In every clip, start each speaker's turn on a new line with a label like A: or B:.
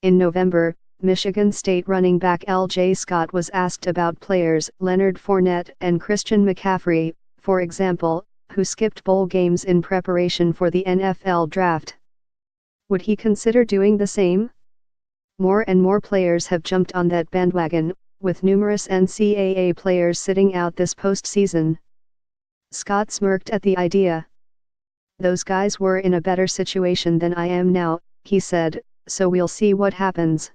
A: In November, Michigan State running back L.J. Scott was asked about players Leonard Fournette and Christian McCaffrey, for example, who skipped bowl games in preparation for the NFL draft. Would he consider doing the same? More and more players have jumped on that bandwagon, with numerous NCAA players sitting out this postseason. Scott smirked at the idea. "Those guys were in a better situation than I am now," he said, "so we'll see what happens."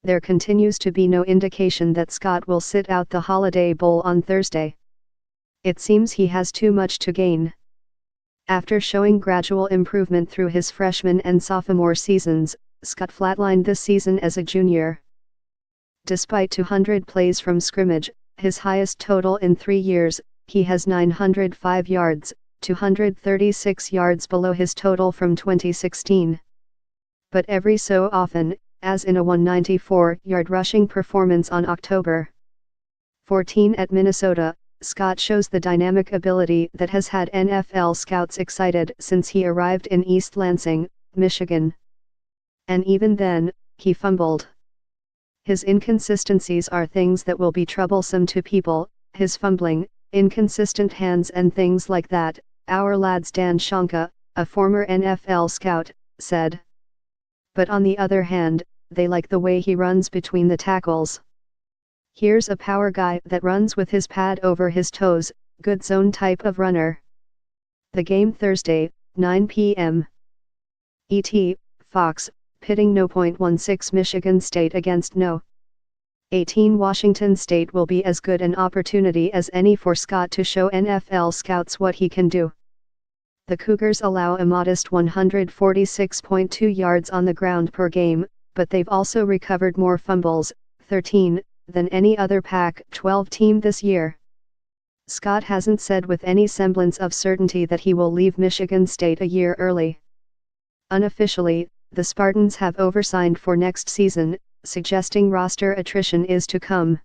A: There continues to be no indication that Scott will sit out the Holiday Bowl on Thursday. It seems he has too much to gain. After showing gradual improvement through his freshman and sophomore seasons, Scott flatlined this season as a junior. Despite 200 plays from scrimmage, his highest total in 3 years, he has 905 yards, 236 yards below his total from 2016. But every so often, as in a 194-yard rushing performance on October 14 at Minnesota, Scott shows the dynamic ability that has had NFL scouts excited since he arrived in East Lansing, Michigan. And even then, he fumbled. His inconsistencies are things that will be troublesome to people, his fumbling, inconsistent hands and things like that, our lad's Dan Shonka, a former NFL scout, said. But on the other hand, they like the way he runs between the tackles. Here's a power guy that runs with his pad over his toes, good zone type of runner. The game Thursday, 9 p.m. ET, Fox, pitting No.16 Michigan State against No.18 Washington State will be as good an opportunity as any for Scott to show NFL scouts what he can do. The Cougars allow a modest 146.2 yards on the ground per game, but they've also recovered more fumbles, 13, than any other Pac-12 team this year. Scott hasn't said with any semblance of certainty that he will leave Michigan State a year early. Unofficially, the Spartans have oversigned for next season, suggesting roster attrition is to come.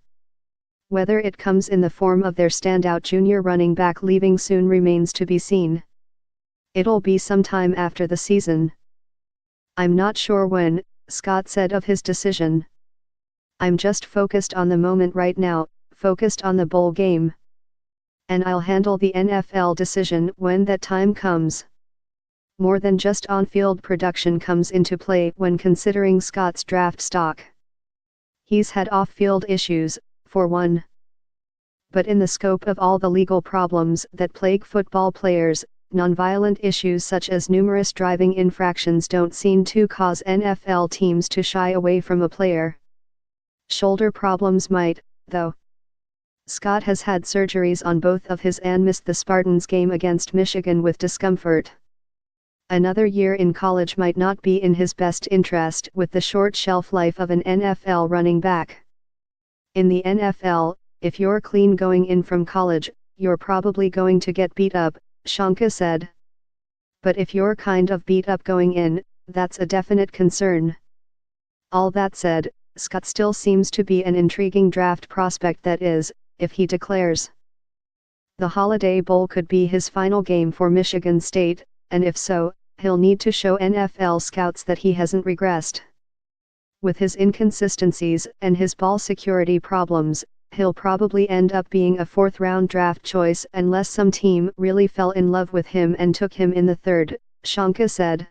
A: Whether it comes in the form of their standout junior running back leaving soon remains to be seen. It'll be sometime after the season. "I'm not sure when," Scott said of his decision. "I'm just focused on the moment right now, focused on the bowl game. And I'll handle the NFL decision when that time comes." More than just on-field production comes into play when considering Scott's draft stock. He's had off-field issues, for one. But in the scope of all the legal problems that plague football players, nonviolent issues such as numerous driving infractions don't seem to cause NFL teams to shy away from a player. Shoulder problems might, though. Scott has had surgeries on both of his and missed the Spartans game against Michigan with discomfort. Another year in college might not be in his best interest with the short shelf life of an NFL running back. In the NFL, if you're clean going in from college, you're probably going to get beat up, Shonka said. But if you're kind of beat up going in, that's a definite concern. All that said, Scott still seems to be an intriguing draft prospect that is, if he declares. The Holiday Bowl could be his final game for Michigan State, and if so, he'll need to show NFL scouts that he hasn't regressed. With his inconsistencies and his ball security problems, he'll probably end up being a fourth-round draft choice unless some team really fell in love with him and took him in the third, Shonka said.